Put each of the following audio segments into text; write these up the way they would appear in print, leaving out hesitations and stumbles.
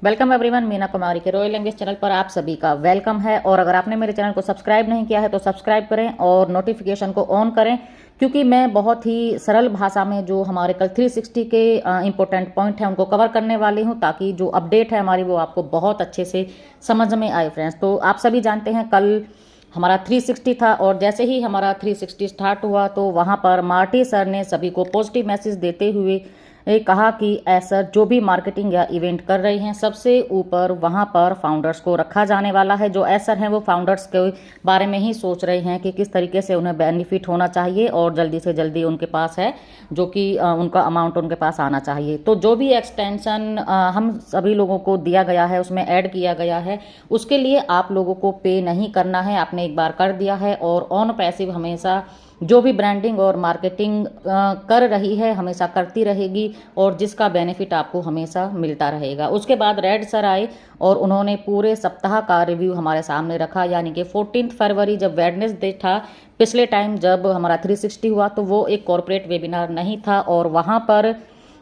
Welcome everyone, Meena Kumari के royal language channel पर आप सभी का वेलकम है। और अगर आपने मेरे चैनल को सब्सक्राइब नहीं किया है तो सब्सक्राइब करें और नोटिफिकेशन को ऑन करें, क्योंकि मैं बहुत ही सरल भाषा में जो हमारे कल 360 के इंपॉर्टेंट पॉइंट हैं उनको कवर करने वाली हूं, ताकि जो अपडेट है हमारी वो आपको बहुत अच्छे से समझ में आए फ्रेंड्स। तो आप सभी जानते हैं कल हमारा 360 था, और जैसे ही हमारा 360 स्टार्ट हुआ तो वहाँ पर मार्टी सर ने सभी को पॉजिटिव मैसेज देते हुए कहा कि ऐसा जो भी मार्केटिंग या इवेंट कर रहे हैं सबसे ऊपर वहाँ पर फाउंडर्स को रखा जाने वाला है। जो ऐसर हैं वो फाउंडर्स के बारे में ही सोच रहे हैं कि किस तरीके से उन्हें बेनिफिट होना चाहिए और जल्दी से जल्दी उनके पास है जो कि उनका अमाउंट उनके पास आना चाहिए। तो जो भी एक्सटेंशन हम सभी लोगों को दिया गया है उसमें ऐड किया गया है, उसके लिए आप लोगों को पे नहीं करना है, आपने एक बार कर दिया है। और ऑन पैसिव हमेशा जो भी ब्रांडिंग और मार्केटिंग कर रही है हमेशा करती रहेगी और जिसका बेनिफिट आपको हमेशा मिलता रहेगा। उसके बाद रेड सर आए और उन्होंने पूरे सप्ताह का रिव्यू हमारे सामने रखा, यानी कि 14 फरवरी जब वेडनेसडे था, पिछले टाइम जब हमारा 360 हुआ तो वो एक कॉरपोरेट वेबिनार नहीं था, और वहाँ पर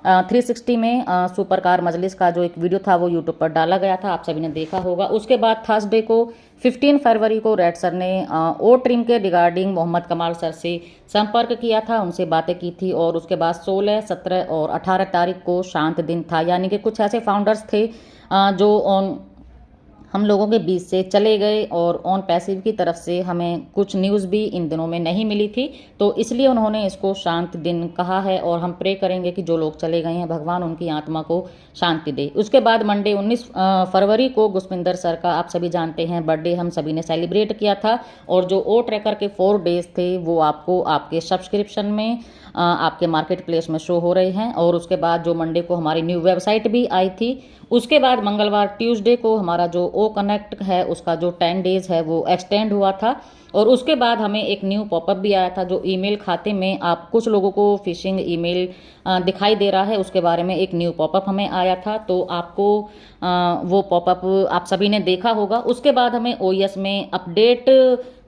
360 में सुपर कार मजलिस का जो एक वीडियो था वो यूट्यूब पर डाला गया था, आप सभी ने देखा होगा। उसके बाद थर्सडे को 15 फरवरी को रेड सर ने ओ ट्रिम के रिगार्डिंग मोहम्मद कमाल सर से संपर्क किया था, उनसे बातें की थी। और उसके बाद 16, 17 और 18 तारीख को शांत दिन था, यानी कि कुछ ऐसे फाउंडर्स थे जो ऑन हम लोगों के बीच से चले गए, और ऑन पैसिव की तरफ से हमें कुछ न्यूज़ भी इन दिनों में नहीं मिली थी, तो इसलिए उन्होंने इसको शांत दिन कहा है। और हम प्रे करेंगे कि जो लोग चले गए हैं भगवान उनकी आत्मा को शांति दे। उसके बाद मंडे 19 फरवरी को गुस्पिंदर सर का आप सभी जानते हैं बर्थडे हम सभी ने सेलिब्रेट किया था, और जो ओ ट्रैकर के 4 डेज थे वो आपको आपके सब्सक्रिप्शन में आपके मार्केट प्लेस में शो हो रहे हैं। और उसके बाद जो मंडे को हमारी न्यू वेबसाइट भी आई थी। उसके बाद मंगलवार ट्यूसडे को हमारा जो ओ कनेक्ट है उसका जो 10 डेज है वो एक्सटेंड हुआ था। और उसके बाद हमें एक न्यू पॉपअप भी आया था, जो ईमेल खाते में आप कुछ लोगों को फिशिंग ईमेल दिखाई दे रहा है, उसके बारे में एक न्यू पॉपअप हमें आया था, तो आपको वो पॉपअप आप सभी ने देखा होगा। उसके बाद हमें ओएस में अपडेट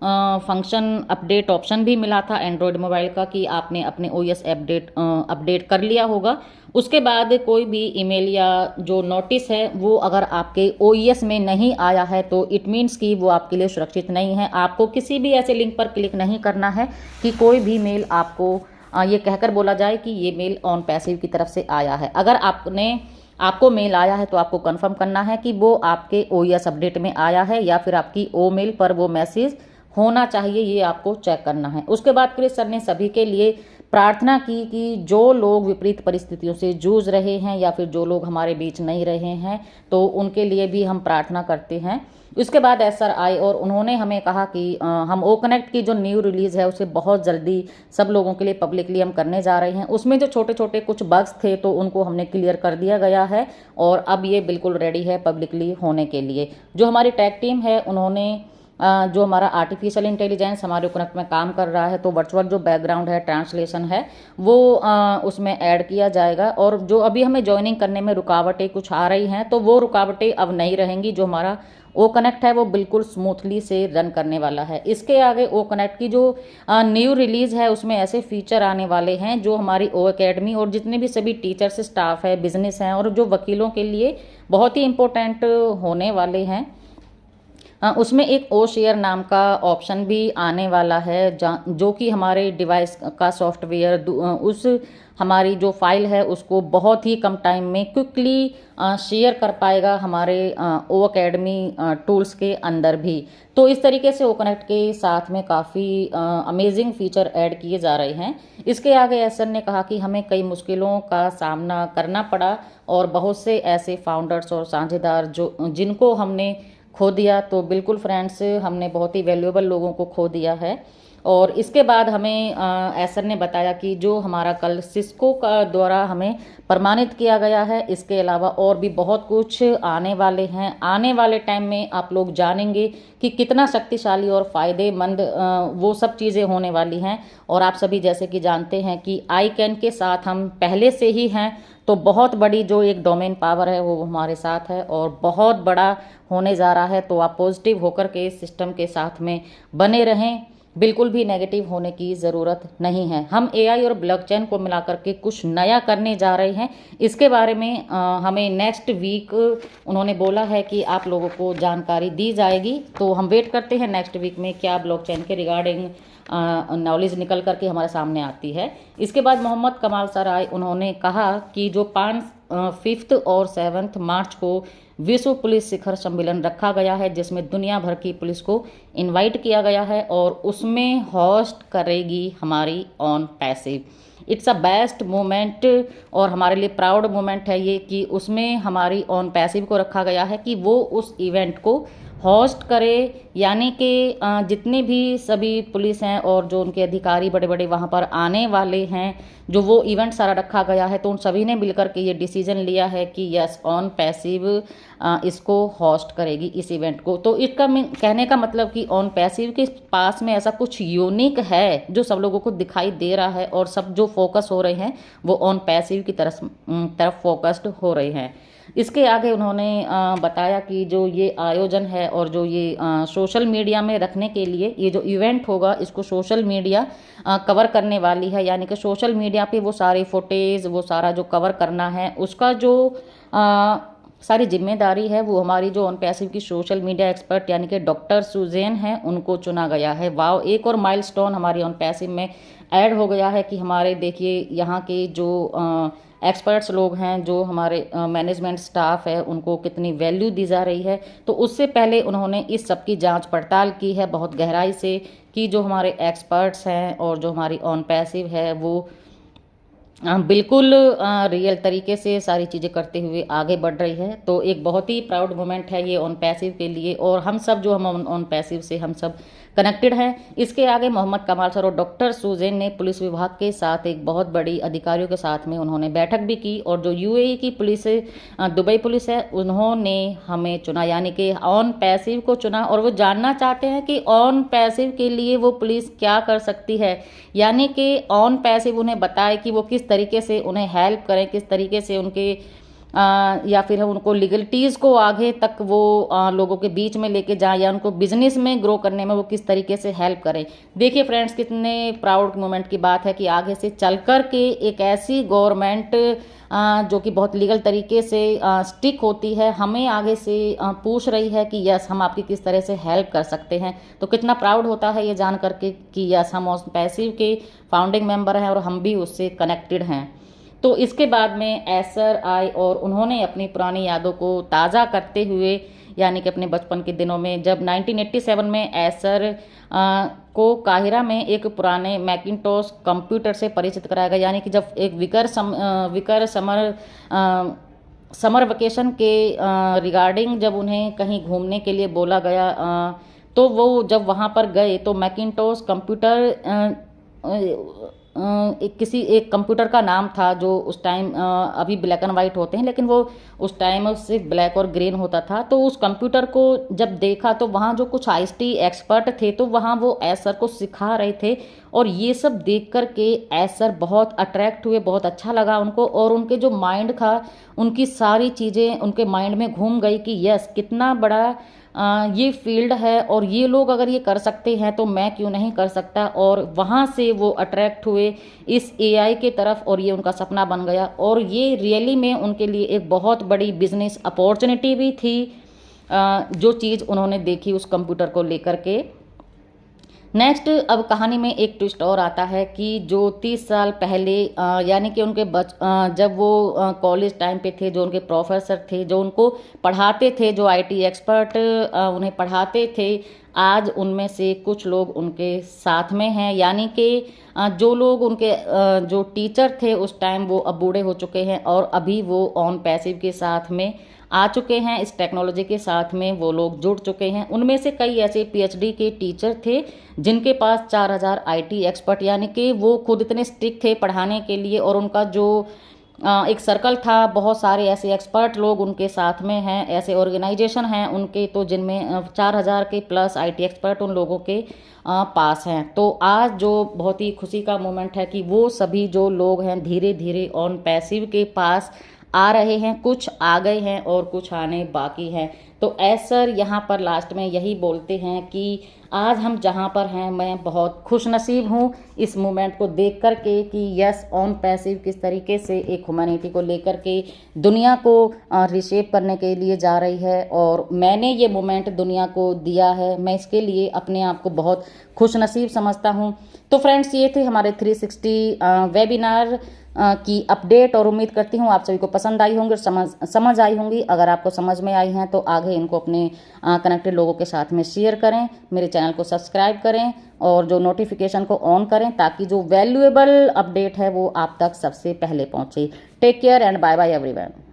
फंक्शन अपडेट ऑप्शन भी मिला था एंड्रॉयड मोबाइल का, कि आपने अपने ओएस अपडेट कर लिया होगा। उसके बाद कोई भी ईमेल या जो नोटिस है वो अगर आपके ओएस में नहीं आया है तो इट मीन्स कि वो आपके लिए सुरक्षित नहीं है। आपको किसी भी ऐसे लिंक पर क्लिक नहीं करना है कि कोई भी मेल आपको ये कहकर बोला जाए कि ये मेल ऑन पैसिव की तरफ से आया है। अगर आपको मेल आया है तो आपको कंफर्म करना है कि वो आपके ओएस अपडेट में आया है या फिर आपकी ओ मेल पर वो मैसेज होना चाहिए, ये आपको चेक करना है। उसके बाद क्रिस सर ने सभी के लिए प्रार्थना की कि जो लोग विपरीत परिस्थितियों से जूझ रहे हैं या फिर जो लोग हमारे बीच नहीं रहे हैं तो उनके लिए भी हम प्रार्थना करते हैं। उसके बाद एसर आए और उन्होंने हमें कहा कि हम ओ कनेक्ट की जो न्यू रिलीज़ है उसे बहुत जल्दी सब लोगों के लिए पब्लिकली हम करने जा रहे हैं। उसमें जो छोटे छोटे कुछ बग्स थे तो उनको हमने क्लियर कर दिया गया है और अब ये बिल्कुल रेडी है पब्लिकली होने के लिए। जो हमारी टैग टीम है उन्होंने जो हमारा आर्टिफिशियल इंटेलिजेंस हमारे कनेक्ट में काम कर रहा है, तो वर्चुअल जो बैकग्राउंड है ट्रांसलेशन है वो उसमें ऐड किया जाएगा। और जो अभी हमें ज्वाइनिंग करने में रुकावटें कुछ आ रही हैं तो वो रुकावटें अब नहीं रहेंगी। जो हमारा ओ कनेक्ट है वो बिल्कुल स्मूथली से रन करने वाला है। इसके आगे ओ कनेक्ट की जो न्यू रिलीज़ है उसमें ऐसे फीचर आने वाले हैं जो हमारी ओ एकेडमी और जितने भी सभी टीचर्स स्टाफ है, बिजनेस हैं और जो वकीलों के लिए बहुत ही इम्पोर्टेंट होने वाले हैं। उसमें एक ओ शेयर नाम का ऑप्शन भी आने वाला है, जो कि हमारे डिवाइस का सॉफ्टवेयर उस हमारी जो फाइल है उसको बहुत ही कम टाइम में क्विकली शेयर कर पाएगा हमारे ओ एकेडमी टूल्स के अंदर भी। तो इस तरीके से ओ कनेक्ट के साथ में काफ़ी अमेजिंग फीचर ऐड किए जा रहे हैं। इसके आगे एसर ने कहा कि हमें कई मुश्किलों का सामना करना पड़ा और बहुत से ऐसे फाउंडर्स और साझेदार जिनको हमने खो दिया। तो बिल्कुल फ्रेंड्स, हमने बहुत ही वैल्यूएबल लोगों को खो दिया है। और इसके बाद हमें एसर ने बताया कि जो हमारा कल सिस्को का द्वारा हमें प्रमाणित किया गया है, इसके अलावा और भी बहुत कुछ आने वाले हैं। आने वाले टाइम में आप लोग जानेंगे कि कितना शक्तिशाली और फ़ायदेमंद वो सब चीज़ें होने वाली हैं। और आप सभी जैसे कि जानते हैं कि आई कैन के साथ हम पहले से ही हैं, तो बहुत बड़ी जो एक डोमेन पावर है वो हमारे साथ है और बहुत बड़ा होने जा रहा है। तो आप पॉजिटिव होकर के इस सिस्टम के साथ में बने रहें। बिल्कुल भी नेगेटिव होने की ज़रूरत नहीं है। हम एआई और ब्लॉकचेन को मिलाकर के कुछ नया करने जा रहे हैं। इसके बारे में हमें नेक्स्ट वीक उन्होंने बोला है कि आप लोगों को जानकारी दी जाएगी। तो हम वेट करते हैं नेक्स्ट वीक में क्या ब्लॉकचेन के रिगार्डिंग नॉलेज निकल करके हमारे सामने आती है। इसके बाद मोहम्मद कमाल सराय उन्होंने कहा कि जो 5 और 7 मार्च को विश्व पुलिस शिखर सम्मेलन रखा गया है, जिसमें दुनिया भर की पुलिस को इनवाइट किया गया है और उसमें होस्ट करेगी हमारी on passive. It's a best moment और हमारे लिए प्राउड मोमेंट है ये कि उसमें हमारी ऑन पैसिव को रखा गया है कि वो उस इवेंट को होस्ट करे, यानी कि जितने भी सभी पुलिस हैं और जो उनके अधिकारी बड़े बड़े वहाँ पर आने वाले हैं, जो वो इवेंट सारा रखा गया है, तो उन सभी ने मिलकर के ये डिसीजन लिया है कि यस ऑन पैसिव इसको होस्ट करेगी इस इवेंट को। तो इसका कहने का मतलब कि ऑन पैसिव के पास में ऐसा कुछ यूनिक है जो सब लोगों को दिखाई दे रहा है और सब जो फोकस हो रहे हैं वो ऑन पैसिव की तरफ फोकस्ड हो रहे हैं। इसके आगे उन्होंने बताया कि जो ये आयोजन है और जो ये सोशल मीडिया में रखने के लिए ये जो इवेंट होगा इसको सोशल मीडिया कवर करने वाली है, यानी कि सोशल मीडिया पे वो सारे फुटेज वो सारा जो कवर करना है उसका जो सारी जिम्मेदारी है वो हमारी जो ऑन पैसिव की सोशल मीडिया एक्सपर्ट यानी कि डॉक्टर सुजैन हैं उनको चुना गया है। वाव, एक और माइलस्टोन हमारी ऑन पैसिव में ऐड हो गया है कि हमारे देखिए यहाँ के जो एक्सपर्ट्स लोग हैं, जो हमारे मैनेजमेंट स्टाफ है, उनको कितनी वैल्यू दी जा रही है। तो उससे पहले उन्होंने इस सब की जांच पड़ताल की है बहुत गहराई से कि जो हमारे एक्सपर्ट्स हैं और जो हमारी ऑन पैसिव है वो बिल्कुल रियल तरीके से सारी चीज़ें करते हुए आगे बढ़ रही है। तो एक बहुत ही प्राउड मोमेंट है ये ऑन पैसिव के लिए और हम सब जो हम ऑन पैसिव से हम सब कनेक्टेड हैं। इसके आगे मोहम्मद कमाल सर और डॉक्टर सुजैन ने पुलिस विभाग के साथ एक बहुत बड़ी अधिकारियों के साथ में उन्होंने बैठक भी की और जो यूएई की पुलिस दुबई पुलिस है उन्होंने हमें चुना, यानी कि ऑन पैसिव को चुना और वो जानना चाहते हैं कि ऑन पैसिव के लिए वो पुलिस क्या कर सकती है, यानी कि ऑन पैसिव उन्हें बताए कि वो किस तरीके से उन्हें हेल्प करें, किस तरीके से उनके या फिर हम उनको लीगलिटीज़ को आगे तक वो लोगों के बीच में लेके जाएं या उनको बिजनेस में ग्रो करने में वो किस तरीके से हेल्प करें। देखिए फ्रेंड्स, कितने प्राउड मोमेंट की बात है कि आगे से चल कर के एक ऐसी गवर्नमेंट जो कि बहुत लीगल तरीके से स्टिक होती है हमें आगे से पूछ रही है कि यस हम आपकी किस तरह से हेल्प कर सकते हैं। तो कितना प्राउड होता है ये जान करके कि यस हम ऑन पैसिव के फाउंडिंग मेंबर हैं और हम भी उससे कनेक्टेड हैं। तो इसके बाद में एसर आए और उन्होंने अपनी पुरानी यादों को ताज़ा करते हुए, यानी कि अपने बचपन के दिनों में जब 1987 में एसर को काहिरा में एक पुराने मैकिंटोश कंप्यूटर से परिचित कराया गया, यानी कि जब एक विकर समर वेकेशन के रिगार्डिंग जब उन्हें कहीं घूमने के लिए बोला गया तो वो जब वहाँ पर गए तो मैकिंटोश कंप्यूटर किसी एक कंप्यूटर का नाम था जो उस टाइम अभी ब्लैक एंड वाइट होते हैं लेकिन वो उस टाइम सिर्फ ब्लैक और ग्रीन होता था। तो उस कंप्यूटर को जब देखा तो वहाँ जो कुछ आईटी एक्सपर्ट थे तो वहाँ वो एसर को सिखा रहे थे और ये सब देख कर के एसर बहुत अट्रैक्ट हुए, बहुत अच्छा लगा उनको और उनके जो माइंड था उनकी सारी चीज़ें उनके माइंड में घूम गई कि यस कितना बड़ा ये फील्ड है और ये लोग अगर ये कर सकते हैं तो मैं क्यों नहीं कर सकता। और वहाँ से वो अट्रैक्ट हुए इस एआई के तरफ और ये उनका सपना बन गया और ये रियली में उनके लिए एक बहुत बड़ी बिजनेस अपॉर्चुनिटी भी थी जो चीज़ उन्होंने देखी उस कंप्यूटर को लेकर के। नेक्स्ट अब कहानी में एक ट्विस्ट और आता है कि जो 30 साल पहले यानी कि उनके जब वो कॉलेज टाइम पे थे, जो उनके प्रोफेसर थे जो उनको पढ़ाते थे, जो आईटी एक्सपर्ट उन्हें पढ़ाते थे, आज उनमें से कुछ लोग उनके साथ में हैं, यानी कि जो लोग उनके जो टीचर थे उस टाइम वो अब बूढ़े हो चुके हैं और अभी वो ऑन पैसिव के साथ में आ चुके हैं, इस टेक्नोलॉजी के साथ में वो लोग जुड़ चुके हैं। उनमें से कई ऐसे पीएचडी के टीचर थे जिनके पास 4000 आईटी एक्सपर्ट, यानी कि वो खुद इतने स्ट्रिक्ट थे पढ़ाने के लिए और उनका जो एक सर्कल था, बहुत सारे ऐसे एक्सपर्ट लोग उनके साथ में हैं, ऐसे ऑर्गेनाइजेशन हैं उनके तो जिनमें 4000 के प्लस आईटी एक्सपर्ट उन लोगों के पास हैं। तो आज जो बहुत ही खुशी का मोमेंट है कि वो सभी जो लोग हैं धीरे धीरे ऑन पैसिव के पास आ रहे हैं, कुछ आ गए हैं और कुछ आने बाकी हैं। तो सर यहाँ पर लास्ट में यही बोलते हैं कि आज हम जहाँ पर हैं मैं बहुत खुशनसीब हूँ इस मोमेंट को देख कर के कि यस ऑन पैसिव किस तरीके से एक ह्यूमैनिटी को लेकर के दुनिया को रिशेप करने के लिए जा रही है और मैंने ये मोमेंट दुनिया को दिया है। मैं इसके लिए अपने आप को बहुत खुशनसीब समझता हूँ। तो फ्रेंड्स ये थे हमारे 360 वेबिनार की अपडेट और उम्मीद करती हूँ आप सभी को पसंद आई होंगी और समझ आई होंगी। अगर आपको समझ में आई हैं तो आगे इनको अपने कनेक्टेड लोगों के साथ में शेयर करें, मेरे चैनल को सब्सक्राइब करें और जो नोटिफिकेशन को ऑन करें ताकि जो वैल्यूएबल अपडेट है वो आप तक सबसे पहले पहुँचे। Take care and bye bye everyone.